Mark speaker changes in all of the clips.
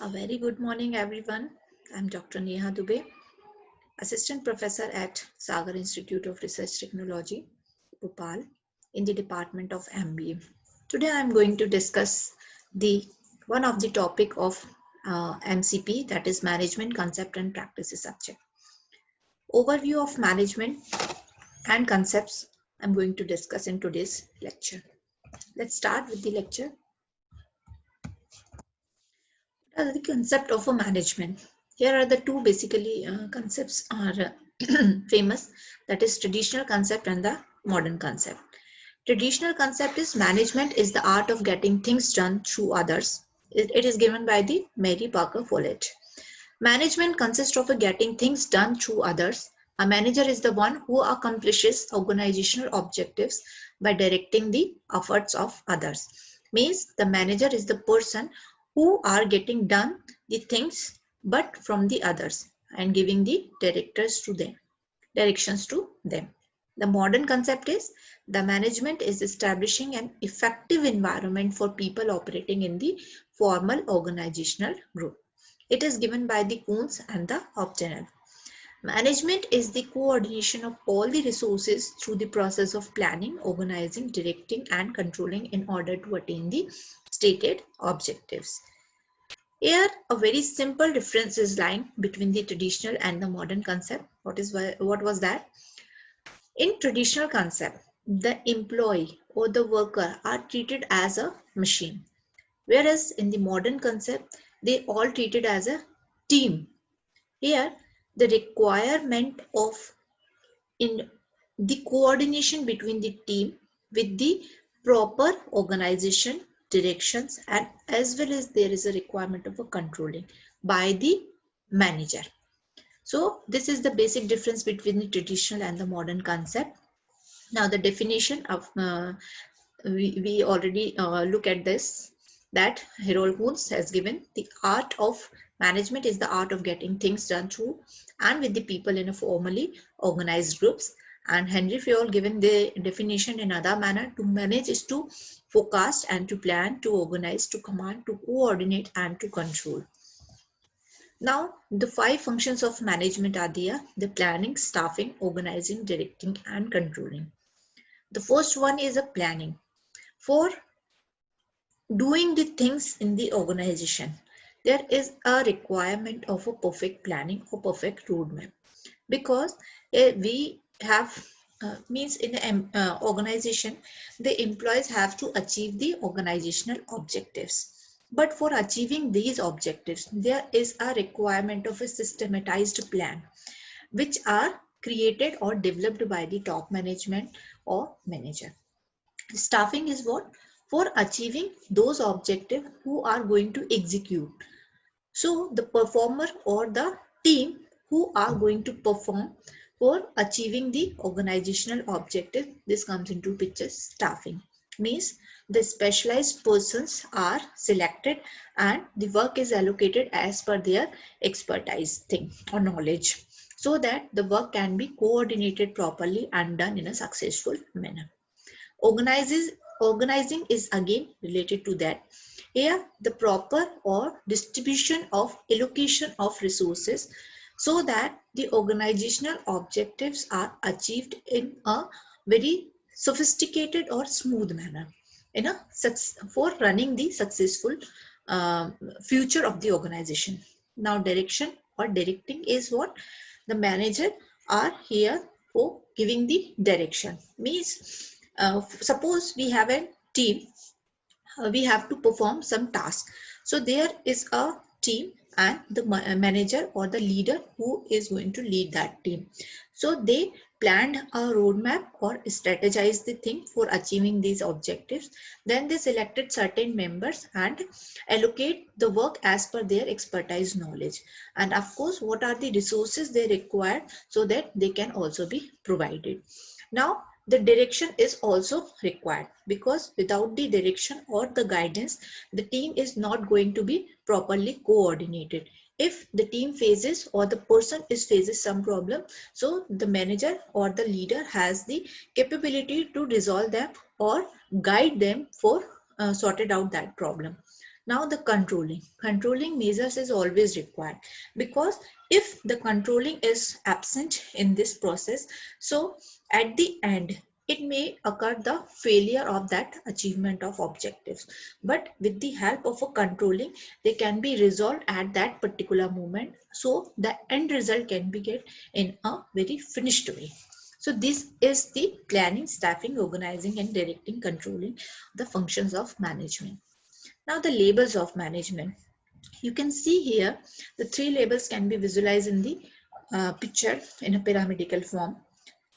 Speaker 1: A very good morning, everyone. I'm Dr. Neha Dubey, Assistant Professor at Sagar Institute of Research Technology, Bhopal, in the Department of MBA. Today, I'm going to discuss the one of the topic of MCP, that is Management Concept and Practices subject. Overview of management and concepts I'm going to discuss in today's lecture. Let's start with the lecture. The concept of a management. Here are the two basically concepts are famous, that is traditional concept and the modern concept. Traditional concept is management is the art of getting things done through others. It is given by the Mary Parker Follett. Management consists of getting things done through others. A manager is the one who accomplishes organizational objectives by directing the efforts of others. Means the manager is the person who are getting done the things but from the others and giving the directions to them. The modern concept is the management is establishing an effective environment for people operating in the formal organizational group. It is given by the Kuhns and the Hoptenel. Management is the coordination of all the resources through the process of planning, organizing, directing, and controlling in order to attain the stated objectives. Here, a very simple difference is lying between the traditional and the modern concept. What was that? In traditional concept, the employee or the worker are treated as a machine, whereas in the modern concept, they all treated as a team. Here, the requirement of in the coordination between the team with the proper organization, directions, and as well as there is a requirement of a controlling by the manager. So this is the basic difference between the traditional and the modern concept. Now the definition of we already look at this, that Harold Kuhns has given the art of management is the art of getting things done through and with the people in a formally organized groups, and Henry Fayol given the definition in other manner. To manage is to forecast and to plan, to organize, to command, to coordinate, and to control. Now the five functions of management are there: the planning, staffing, organizing, directing, and controlling. The first one is a planning. For doing the things in the organization, there is a requirement of a perfect planning or perfect roadmap, because we have means in an organization, the employees have to achieve the organizational objectives. But for achieving these objectives, there is a requirement of a systematized plan, which are created or developed by the top management or manager. Staffing is what? For achieving those objectives who are going to execute. So the performer or the team who are going to perform for achieving the organizational objective, this comes into picture. Staffing means the specialized persons are selected and the work is allocated as per their expertise thing or knowledge, so that the work can be coordinated properly and done in a successful manner. Organizes, Organizing is again related to that. Here, the proper or distribution of allocation of resources so that the organizational objectives are achieved in a very sophisticated or smooth manner in a for running the successful future of the organization. Now, direction or directing is what? The manager are here for giving the direction. Means suppose we have a team, we have to perform some task. So there is a team and the manager or the leader who is going to lead that team. So they planned a roadmap or strategized the thing for achieving these objectives. Then they selected certain members and allocate the work as per their expertise knowledge. And of course, what are the resources they require so that they can also be provided. Now, the direction is also required, because without the direction or the guidance, the team is not going to be properly coordinated. If the team faces or the person is faces some problem, so the manager or the leader has the capability to resolve them or guide them for sorted out that problem. Now the controlling measures is always required, because if the controlling is absent in this process, so at the end it may occur the failure of that achievement of objectives. But with the help of a controlling, they can be resolved at that particular moment, so the end result can be get in a very finished way. So this is the planning, staffing, organizing and directing, controlling the functions of management. Now the labels of management. You can see here the three labels can be visualized in the picture in a pyramidal form.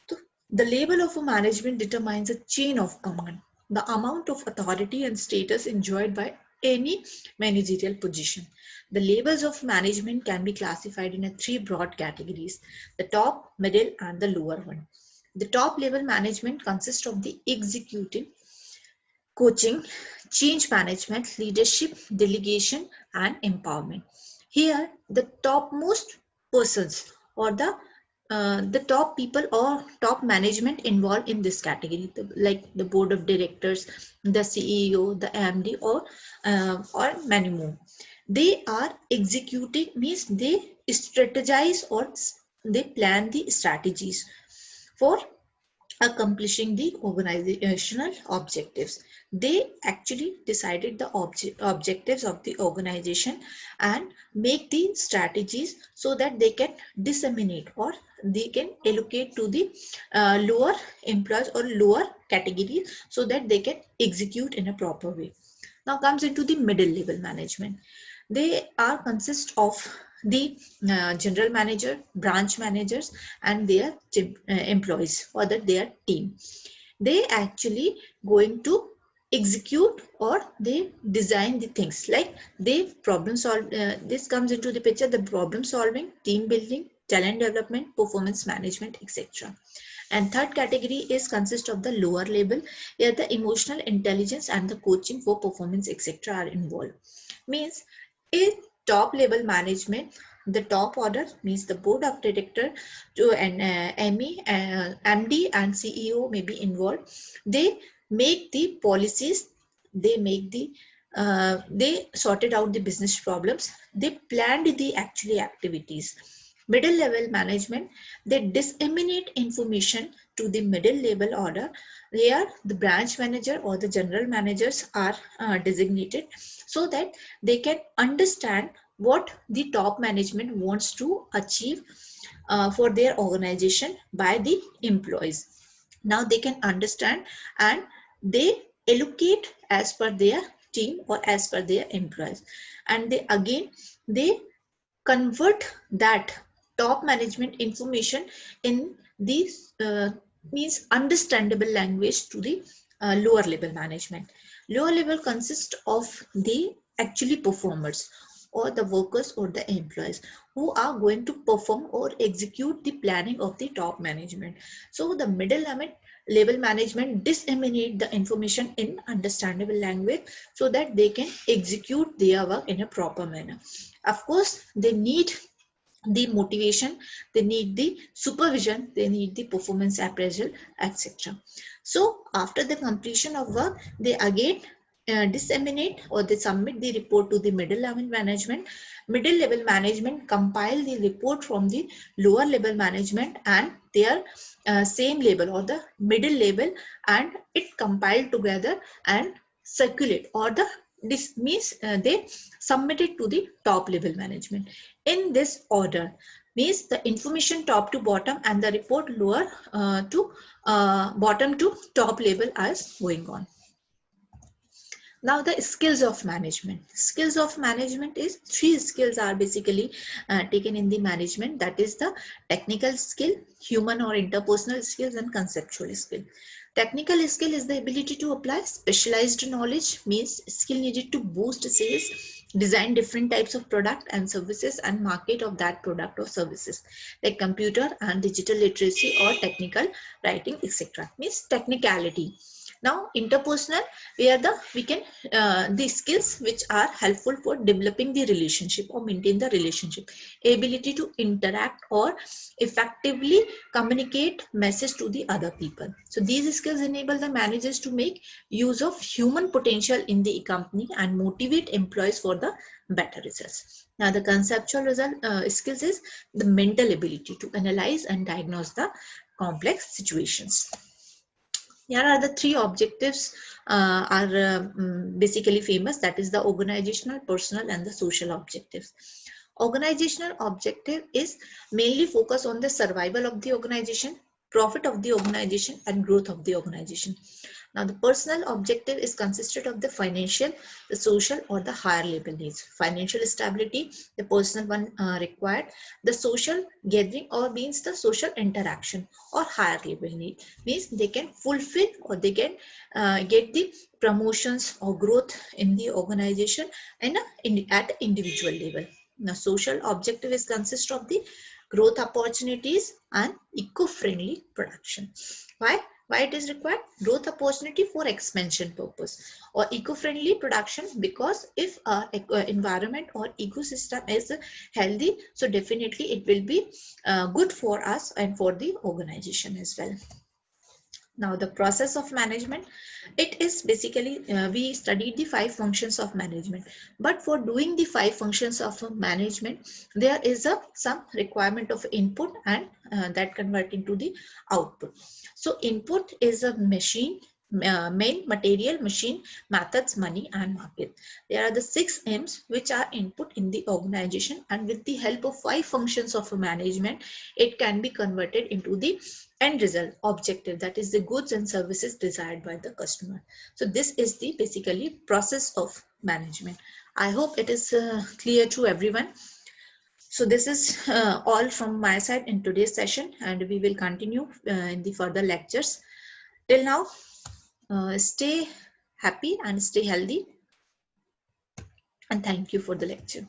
Speaker 1: So the label of a management determines a chain of command, the amount of authority and status enjoyed by any managerial position. The labels of management can be classified in three broad categories: the top, middle and the lower one. The top level management consists of the executive, coaching, change management, leadership, delegation, and empowerment. Here, the topmost persons or the top people or top management involved in this category, like the board of directors, the CEO, the MD, or many more. They are executing, means they strategize or they plan the strategies for accomplishing the organizational objectives. They actually decided the objectives of the organization and make the strategies so that they can disseminate or they can allocate to the lower employees or lower categories so that they can execute in a proper way. Now comes into the middle level management. They are consist of the general manager, branch managers, and their employees or their team. They actually going to execute or they design the things, like they problem solve. This comes into the picture: the problem solving, team building, talent development, performance management, etc. And third category is consist of the lower level, where the emotional intelligence and the coaching for performance, etc. are involved. Means a top level management, the top order means the board of director to an MD and CEO may be involved. They make the policies, they make the they sorted out the business problems, they planned the actually activities. Middle level management, they disseminate information to the middle level order, where the branch manager or the general managers are designated, so that they can understand what the top management wants to achieve for their organization by the employees. Now they can understand and they allocate as per their team or as per their employees, and they again they convert that top management information in these means understandable language to the lower level management. Lower level consists of the actually performers or the workers or the employees who are going to perform or execute the planning of the top management. So the middle level management disseminate the information in understandable language so that they can execute their work in a proper manner. Of course, they need the motivation, they need the supervision, they need the performance appraisal, etc. So after the completion of work, they again disseminate or they submit the report to the middle level management. Middle level management compile the report from the lower level management and their same level or the middle level, and it compiled together and circulate, or this means they submit it to the top level management in this order. Means the information top to bottom and the report lower to bottom to top level as going on. Now the skills of management. Skills of management is three skills are basically taken in the management. That is the technical skill, human or interpersonal skills, and conceptual skill. Technical skill is the ability to apply specialized knowledge, means skill needed to boost sales, design different types of product and services, and market of that product or services, like computer and digital literacy or technical writing, etc. Means technicality. Now interpersonal, we can the skills which are helpful for developing the relationship or maintain the relationship, ability to interact or effectively communicate message to the other people. So these skills enable the managers to make use of human potential in the company and motivate employees for the better results. Now the conceptual skills is the mental ability to analyze and diagnose the complex situations. Here are the three objectives basically famous, that is the organizational, personal and the social objectives. Organizational objective is mainly focused on the survival of the organization, profit of the organization and growth of the organization. Now the personal objective is consisted of the financial, the social or the higher level needs. Financial stability, the personal one required. The social gathering or means the social interaction or higher level need means they can fulfill or they can get the promotions or growth in the organization and at individual level. Now social objective is consist of the growth opportunities and eco-friendly production. Why it is required? Growth opportunity for expansion purpose or eco-friendly production, because if environment or ecosystem is healthy, so definitely it will be good for us and for the organization as well. Now the process of management, it is basically we studied the 5 functions of management, but for doing the 5 functions of management there is some requirement of input and that convert into the output. So input is a main material, machine, methods, money and market. There are the 6 M's which are input in the organization, and with the help of 5 functions of management it can be converted into the end result objective, that is the goods and services desired by the customer. So this is the basically process of management. I hope it is clear to everyone. So this is all from my side in today's session, and we will continue in the further lectures. Till now, stay happy and stay healthy, and thank you for the lecture.